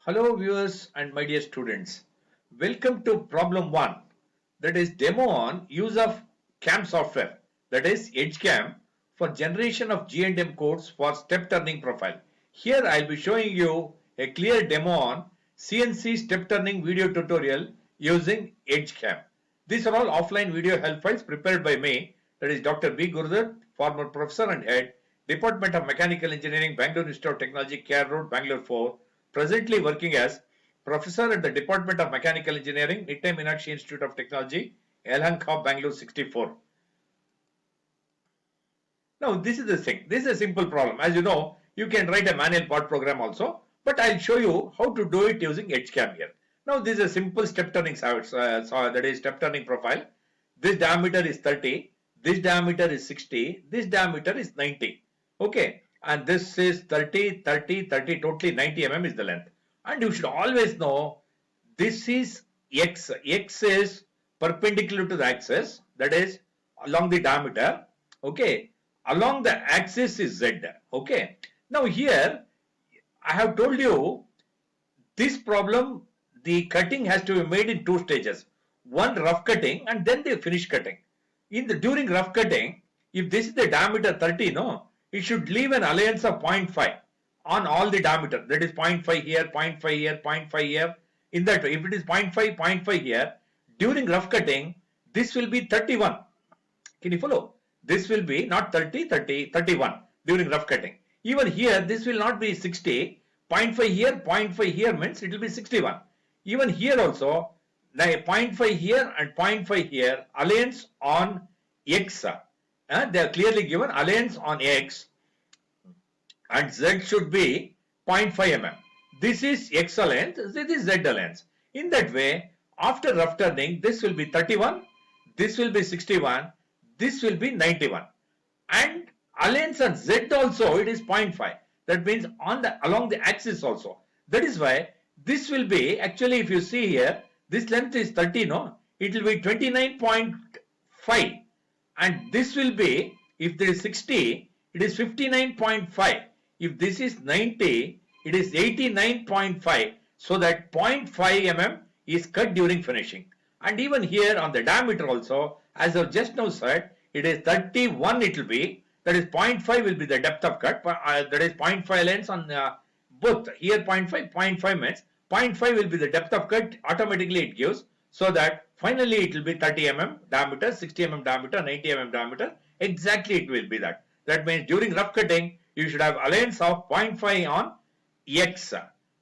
Hello viewers and my dear students. Welcome to problem 1, that is demo on use of CAM software, that is EdgeCAM, for generation of G&M codes for step turning profile. Here I will be showing you a clear demo on CNC step turning video tutorial using EdgeCAM. These are all offline video help files prepared by me, that is Dr. B. Gurudat, former professor and head, Department of Mechanical Engineering, Bangalore Institute of Technology, Care Road, Bangalore 4, presently working as professor at the Department of Mechanical Engineering, Nittai Meenakshi Institute of Technology, Yelahanka, Bangalore 64. Now this is the thing. This is a simple problem. As you know, you can write a manual part program also, but I'll show you how to do it using EdgeCAM here. Now this is a simple step turning that is step turning profile. This diameter is 30, this diameter is 60, this diameter is 90. Okay, and this is 30, 30, 30, totally 90 mm is the length. And you should always know this is X. X is perpendicular to the axis, that is along the diameter. Okay, along the axis is Z. Okay, now here I have told you this problem, the cutting has to be made in two stages. One rough cutting and then the finish cutting. During rough cutting, if this is the diameter 30, no, it should leave an allowance of 0.5 on all the diameter. That is 0.5 here, 0.5 here, 0.5 here. In that way, if it is 0.5, 0.5 here, during rough cutting, this will be 31. Can you follow? This will be not 30, 30, 31 during rough cutting. Even here, this will not be 60. 0.5 here, 0.5 here means it will be 61. Even here also, the 0.5 here and 0.5 here, allowance on X. They are clearly given allowance on X and Z should be 0.5 mm. This is X allowance, this is Z allowance. In that way, after rough turning, this will be 31, this will be 61, this will be 91. And allowance on Z also, it is 0.5. That means along the axis also. That is why this will be, actually if you see here, this length is 30, no? It will be 29.5. And this will be, if there is 60, it is 59.5. If this is 90, it is 89.5. So that 0.5 mm is cut during finishing. And even here on the diameter also, as I just now said, it is 31 it will be. That is 0.5 will be the depth of cut. That is 0.5 lengths on both. Here 0.5, 0.5 means 0.5 will be the depth of cut. Automatically it gives. So that finally it will be 30 mm diameter, 60 mm diameter, 90 mm diameter. Exactly it will be that. That means during rough cutting, you should have allowance of 0.5 on X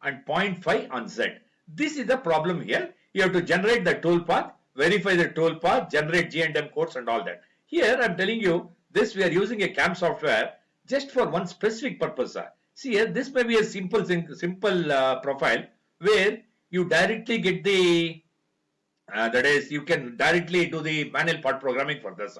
and 0.5 on Z. This is the problem here. You have to generate the tool path, verify the tool path, generate G&M codes and all that. Here I am telling you this, we are using a CAM software just for one specific purpose. See here, this may be a simple profile where you directly get the that is, you can directly do the manual part programming for this.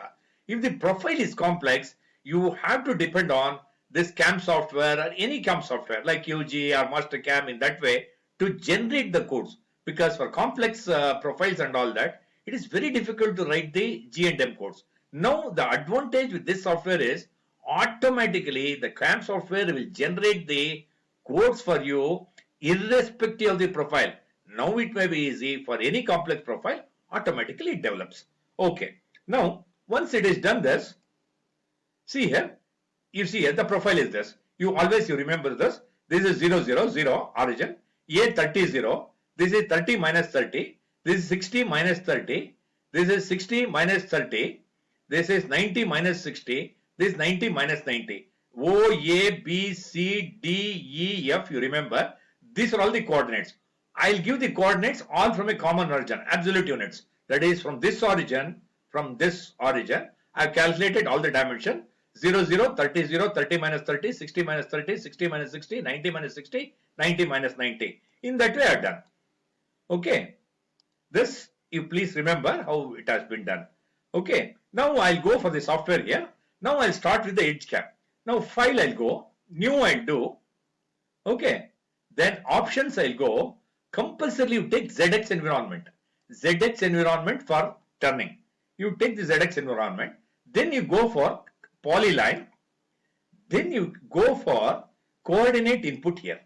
If the profile is complex, you have to depend on this CAM software or any CAM software like UG or MasterCAM in that way to generate the codes. Because for complex profiles and all that, it is very difficult to write the G&M codes. Now, the advantage with this software is automatically the CAM software will generate the codes for you irrespective of the profile. Now it may be easy for any complex profile, automatically it develops. Okay. Now, once it is done this, see here, you see here the profile is this. You remember this. This is 0, 0, 0 origin. A 30, 0. This is 30 minus 30. This is 60 minus 30. This is 60 minus 30. This is 90 minus 60. This is 90 minus 90. O, A, B, C, D, E, F. You remember. These are all the coordinates. I'll give the coordinates all from a common origin, absolute units. That is from this origin, I've calculated all the dimension. 0, 0, 30, 0, 30 minus 30, 60 minus 30, 60 minus 60, 90 minus 60, 90 minus 90. In that way I've done. Okay. This, you please remember how it has been done. Okay. Now I'll go for the software here. Now I'll start with the EdgeCAM. Now file I'll go, new I'll do. Okay. Then options I'll go. Compulsorily you take ZX environment. ZX environment for turning. You take the ZX environment. Then you go for polyline. Then you go for coordinate input here.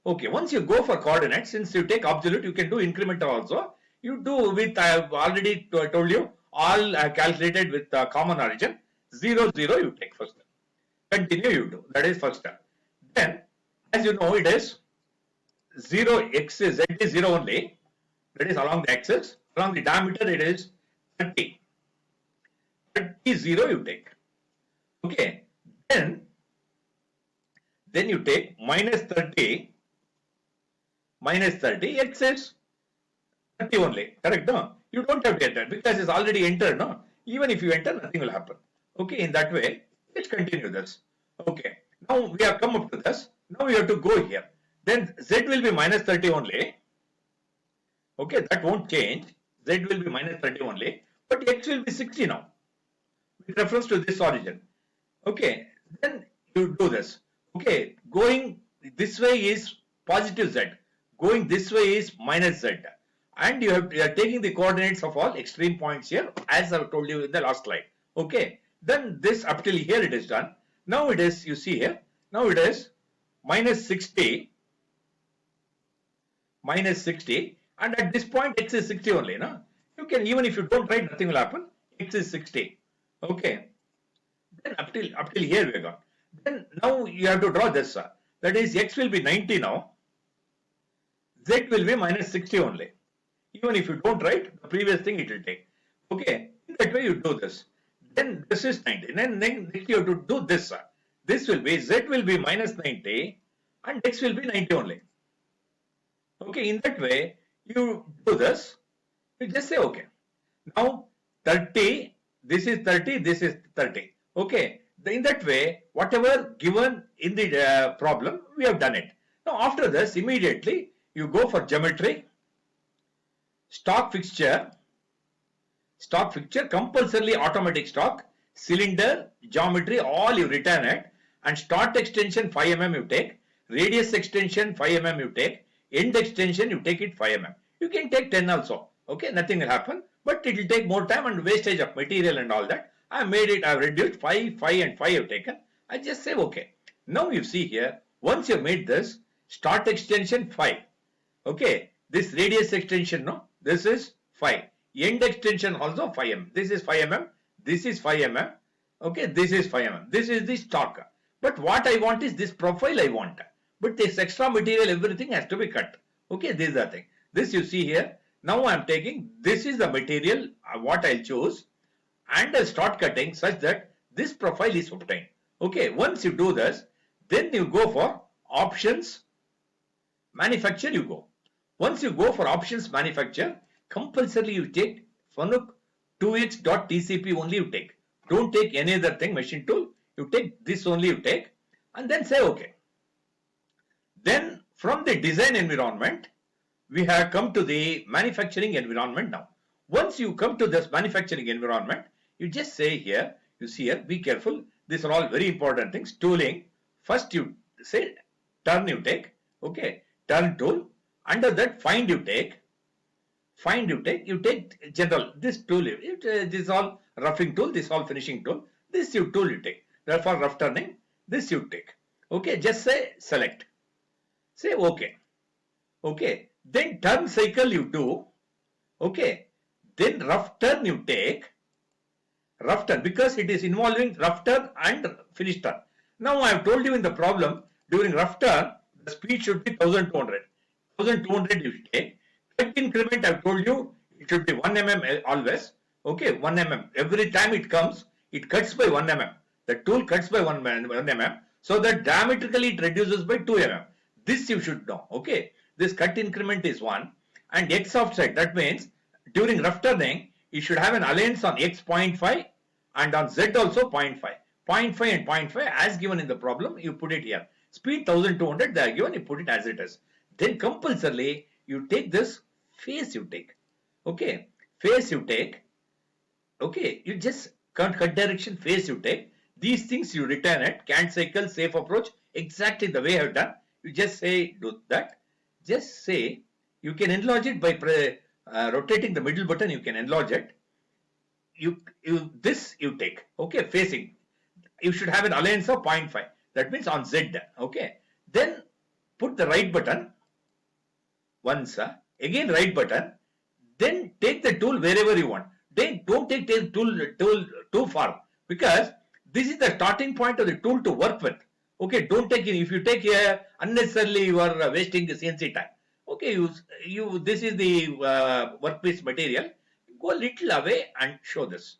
Okay, once you go for coordinates, since you take absolute, you can do incremental also. You do with, I have already told you, all calculated with common origin. 0, 0 you take first. Continue you do. That is first step. Then, as you know, it is 0 x z is 0 only. That is along the axis. Along the diameter, it is 30. 30, 0 you take. Okay. Then you take minus 30. Minus 30, x is 30 only. Correct? No? You don't have to enter because it's already entered. No? Even if you enter, nothing will happen. Okay. In that way, let's continue this. Okay. Now we have come up to this. Now we have to go here. Then z will be minus 30 only. Okay. That won't change. Z will be minus 30 only. But x will be 60 now. With reference to this origin. Okay. Then you do this. Okay. Going this way is positive z. Going this way is minus z. And you are taking the coordinates of all extreme points here, as I have told you in the last slide. Okay. Then this up till here it is done. Now it is, you see here, now it is minus 60. Minus 60. And at this point, x is 60 only. No? You can, even if you don't write, nothing will happen. X is 60. Okay. Then up till here we have gone. Then now you have to draw this. That is, x will be 90 now. Z will be minus 60 only. Even if you don't write, the previous thing it will take. Okay. In that way you do this. Then this is 90. Then next you have to do this. This will be, Z will be minus 90 and X will be 90 only. Okay. In that way, you do this. You just say okay. Now 30, this is 30, this is 30. Okay. In that way, whatever given in the problem, we have done it. Now after this, immediately you go for geometry, stock fixture, compulsorily automatic stock, cylinder, geometry, all you return it, and start extension 5 mm you take, radius extension 5 mm you take, end extension you take it 5 mm. You can take 10 also. Okay, nothing will happen, but it will take more time and wastage of material and all that. I made it, I have reduced 5, 5 and 5 I have taken. I just say okay. Now you see here, once you have made this, start extension 5. Okay, this radius extension, no, this is 5. End extension also 5 mm. This is 5 mm. This is 5 mm. Okay, this is 5 mm. This is the stock. But what I want is this profile I want. But this extra material, everything has to be cut. Okay, this is the thing. This you see here. Now I am taking, this is the material, what I'll choose. And I'll start cutting such that this profile is obtained. Okay, once you do this, then you go for options, manufacture you go. Once you go for options manufacture, compulsorily you take Fanuc 2x.tcp only you take. Don't take any other thing, machine tool. You take this only you take and then say okay. Then from the design environment, we have come to the manufacturing environment now. Once you come to this manufacturing environment, you just say here, you see here, be careful. These are all very important things. Tooling, first you say turn you take, okay, turn tool. Under that find you take you take general, this tool, this is all roughing tool, this all finishing tool, this you tool you take. Therefore rough turning, this you take. Okay, just say select. Say okay. Okay, then turn cycle you do. Okay, then rough turn you take. Rough turn, because it is involving rough turn and finish turn. Now I have told you in the problem, during rough turn, the speed should be 1200. 1200 you take. Cut increment, I have told you, it should be 1 mm always. Okay, 1 mm. Every time it comes, it cuts by 1 mm. The tool cuts by 1 mm. So that diametrically it reduces by 2 mm. This you should know. Okay, this cut increment is 1. And x offset, that means during rough turning, you should have an allowance on x 0.5 and on z also 0.5. 0.5 and 0.5 as given in the problem, you put it here. Speed 1200, they are given, you put it as it is. Then compulsorily, you take this face you take. Okay, face you take. Okay, you just cut direction, face you take. These things you return it, canned cycle, safe approach, exactly the way I have done. You just say do that. Just say, you can enlarge it by rotating the middle button, you can enlarge it. This you take. Okay, facing. You should have an allowance of 0.5. That means on Z. Okay. Then put the right button once, again right button, then take the tool wherever you want. Then don't take the tool too far, because this is the starting point of the tool to work with. Okay, don't take it. If you take here unnecessarily, you are wasting the CNC time. Okay, this is the workpiece material. Go a little away and show this.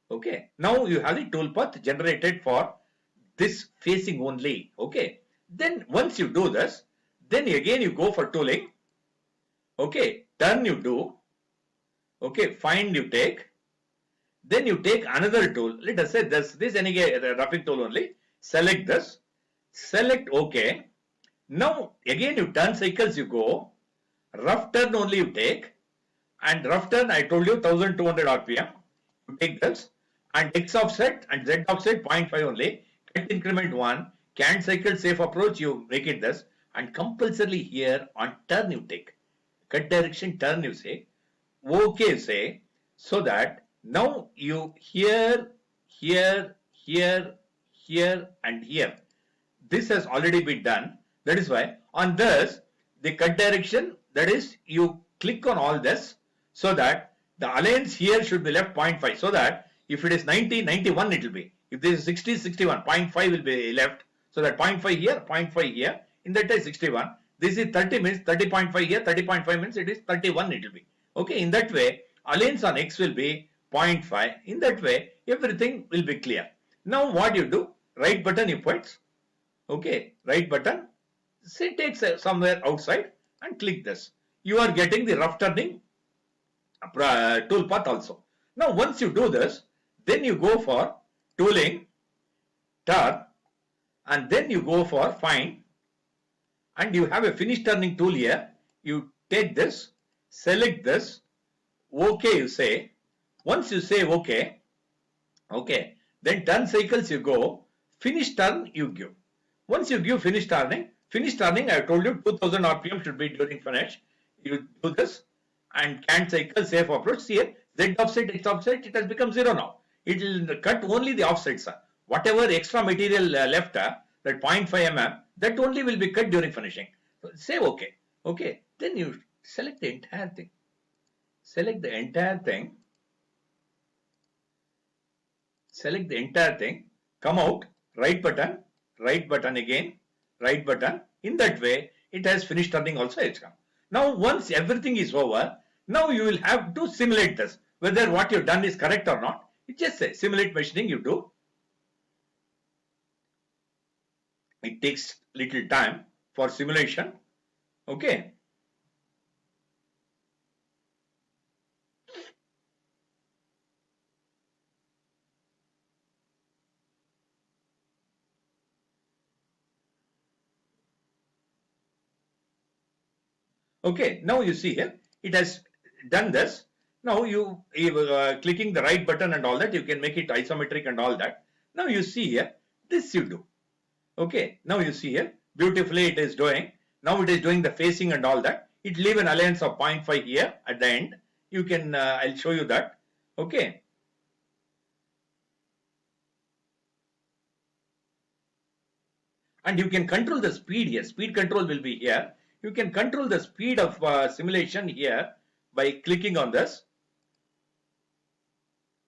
Okay, now you have the tool path generated for this facing only. Okay, then once you do this, then again you go for tooling. Okay, turn you do. Okay, find you take. Then you take another tool. Let us say this any roughing tool only. Select this. Select OK. Now again you turn cycles you go. Rough turn only you take. And rough turn I told you 1200 RPM. You take this. And X offset and Z offset 0.5 only. Cut increment 1. Can cycle safe approach you make it this. And compulsorily here on turn you take. Cut direction turn you say. OK say, so that now you here and here. This has already been done. That is why on this, the cut direction, that is you click on all this, so that the allowance here should be left 0.5, so that if it is 90, 91 it will be. If this is 60, 61, 0.5 will be left. So that 0.5 here, 0.5 here, in that is 61. This is 30 means 30.5 here, 30.5 means it is 31 it will be. Okay, in that way, allowance on X will be 0.5. In that way, everything will be clear. Now what you do, right button you put. Okay, right button, say take somewhere outside and click this. You are getting the rough turning tool path also. Now once you do this, then you go for tooling, turn, and then you go for find, and you have a finish turning tool here. You take this, select this, OK you say. Once you say OK, okay, then turn cycles you go, finish turn you give. Once you give finish turning I have told you 2000 RPM should be during finish. You do this and can cycle safe approach. Here Z offset, X offset, it has become 0 now. It will cut only the offsets. Whatever extra material left, that 0.5 mm, that only will be cut during finishing. So say OK. Okay, then you select the entire thing. Select the entire thing. Select the entire thing. Come out, right button again, right button. In that way, it has finished turning also EdgeCAM. Now, once everything is over, now you will have to simulate this. Whether what you've done is correct or not, you just say simulate machining you do. It takes little time for simulation. Okay. Okay, now you see here, it has done this. Now you clicking the right button and all that, you can make it isometric and all that. Now you see here, this you do. Okay, now you see here, beautifully it is doing. Now it is doing the facing and all that. It leave an allowance of 0.5 here at the end. You can, I'll show you that. Okay. And you can control the speed here. Speed control will be here. You can control the speed of simulation here by clicking on this.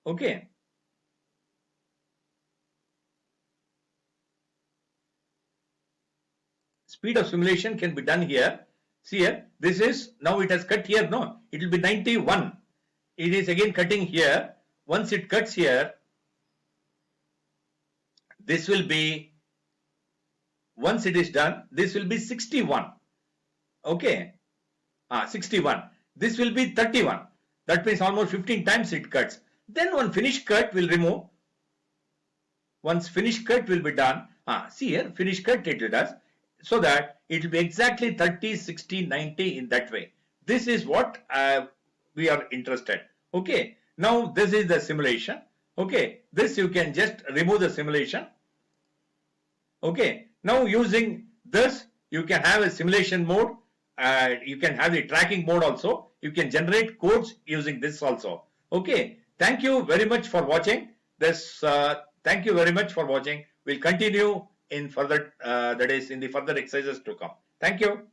Okay. Speed of simulation can be done here. See here, this is, now it has cut here, no, it will be 91. It is again cutting here. Once it cuts here, this will be, once it is done, this will be 61. Okay, 61. This will be 31. That means almost 15 times it cuts. Then one finish cut will remove. Once finish cut will be done. See here, finish cut it does. So that it will be exactly 30, 60, 90 in that way. This is what we are interested. Okay, now this is the simulation. Okay, this you can just remove the simulation. Okay, now using this, you can have a simulation mode. You can have the tracking mode also. You can generate codes using this also. Okay, thank you very much for watching this. Thank you very much for watching. We'll continue in further, that is in the further exercises to come. Thank you.